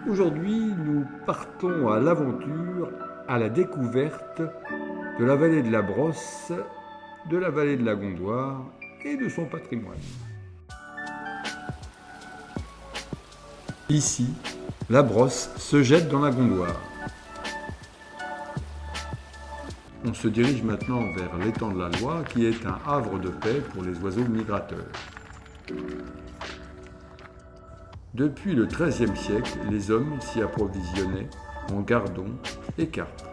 Aujourd'hui, nous partons à l'aventure, à la découverte de la vallée de la Brosse, de la vallée de la Gondoire et de son patrimoine. Ici, la Brosse se jette dans la Gondoire. On se dirige maintenant vers l'étang de la Loire, qui est un havre de paix pour les oiseaux migrateurs. Depuis le XIIIe siècle, les hommes s'y approvisionnaient en gardons et carpes.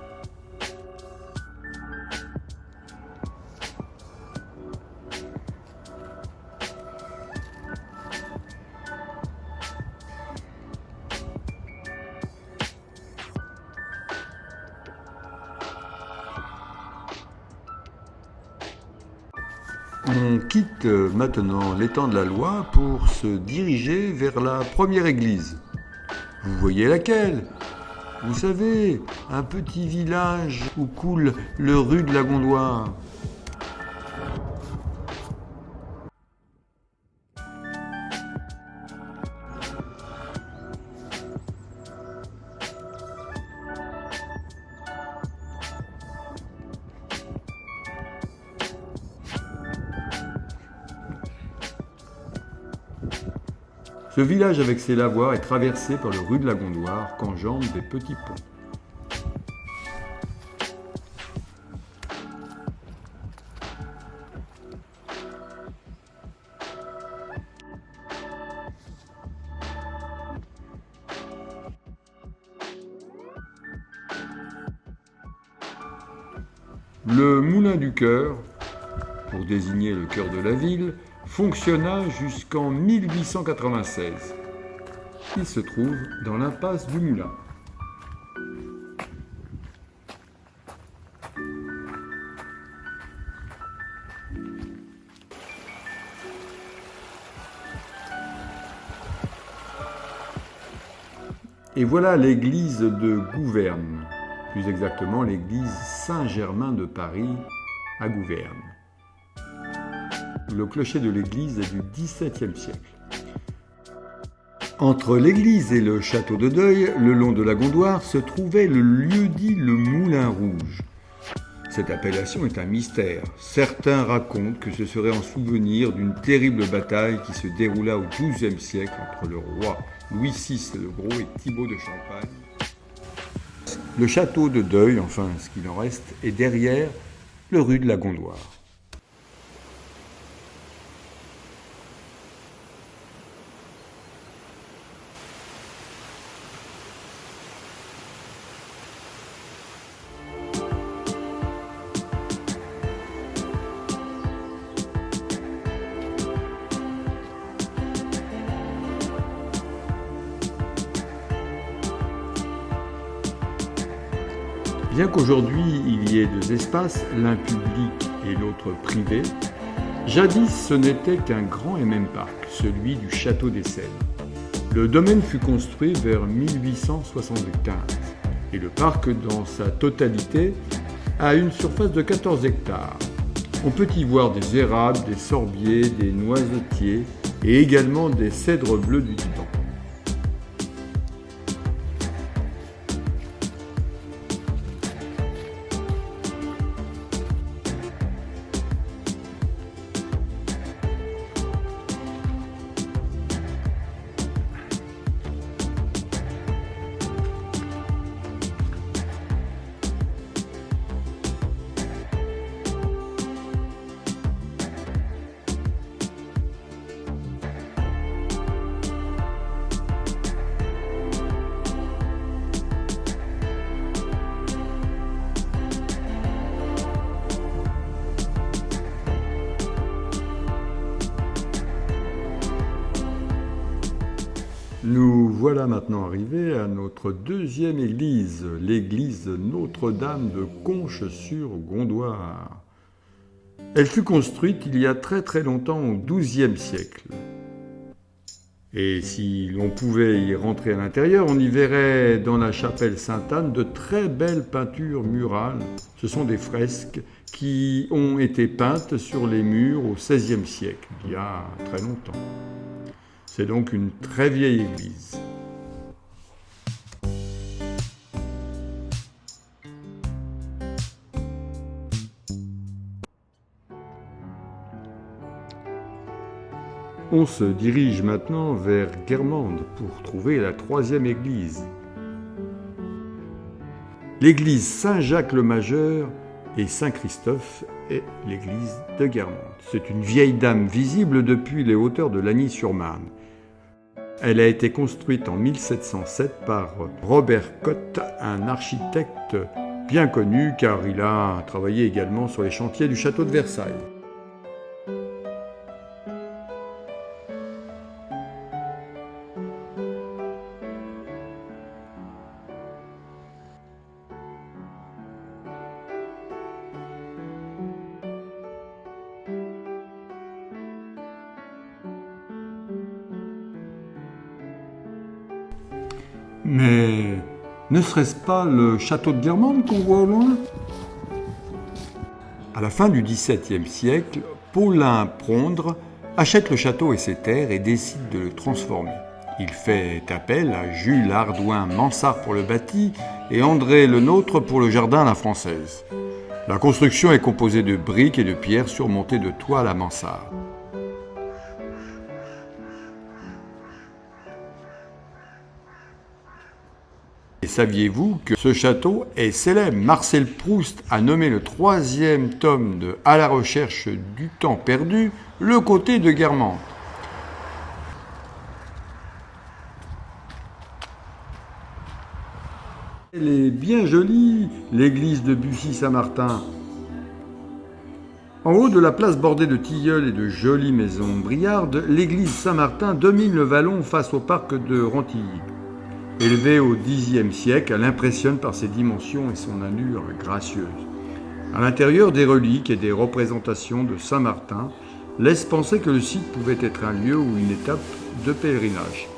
On quitte maintenant l'étang de la Loire pour se diriger vers la première église. Vous voyez laquelle? Vous savez, un petit village où coule le Rue de la Gondoire. Ce village avec ses lavoirs est traversé par le Rue de la Gondoire qu'enjambent des petits ponts. Le moulin du cœur, pour désigner le cœur de la ville, fonctionna jusqu'en 1896. Il se trouve dans l'impasse du Moulin. Et voilà l'église de Gouverne, plus exactement l'église Saint-Germain de Paris à Gouverne. Le clocher de l'église est du XVIIe siècle. Entre l'église et le château de Deuil, le long de la Gondoire, se trouvait le lieu-dit le Moulin Rouge. Cette appellation est un mystère. Certains racontent que ce serait en souvenir d'une terrible bataille qui se déroula au XIIe siècle entre le roi Louis VI le Gros et Thibaut de Champagne. Le château de Deuil, enfin ce qu'il en reste, est derrière le Rue de la Gondoire. Bien qu'aujourd'hui il y ait deux espaces, l'un public et l'autre privé, jadis ce n'était qu'un grand et même parc, celui du château des Cèdres. Le domaine fut construit vers 1875 et le parc dans sa totalité a une surface de 14 hectares. On peut y voir des érables, des sorbiers, des noisetiers et également des cèdres bleus du Liban. Nous voilà maintenant arrivés à notre deuxième église, l'église Notre-Dame de Conches-sur-Gondoire. Elle fut construite il y a très longtemps au XIIe siècle. Et si l'on pouvait y rentrer à l'intérieur, on y verrait dans la chapelle Sainte-Anne de très belles peintures murales. Ce sont des fresques qui ont été peintes sur les murs au XVIe siècle, il y a très longtemps. C'est donc une très vieille église. On se dirige maintenant vers Guermantes pour trouver la troisième église. L'église Saint-Jacques-le-Majeur et Saint-Christophe est l'église de Guermantes. C'est une vieille dame visible depuis les hauteurs de Lagny-sur-Marne. Elle a été construite en 1707 par Robert Cotte, un architecte bien connu car il a travaillé également sur les chantiers du château de Versailles. Mais ne serait-ce pas le château de Guermantes qu'on voit au loin ? À la fin du XVIIe siècle, Paulin Prondre achète le château et ses terres et décide de le transformer. Il fait appel à Jules Hardouin Mansart pour le bâti et André Lenôtre pour le jardin à la française. La construction est composée de briques et de pierres surmontées de toiles à mansarde. Et saviez-vous que ce château est célèbre ? Marcel Proust a nommé le 3e tome de À la recherche du temps perdu, le côté de Guermantes. Elle est bien jolie, l'église de Bussy-Saint-Martin. En haut de la place bordée de tilleuls et de jolies maisons briardes, l'église Saint-Martin domine le vallon face au parc de Rantilly. Élevée au Xe siècle, elle impressionne par ses dimensions et son allure gracieuse. À l'intérieur, des reliques et des représentations de Saint-Martin laissent penser que le site pouvait être un lieu ou une étape de pèlerinage.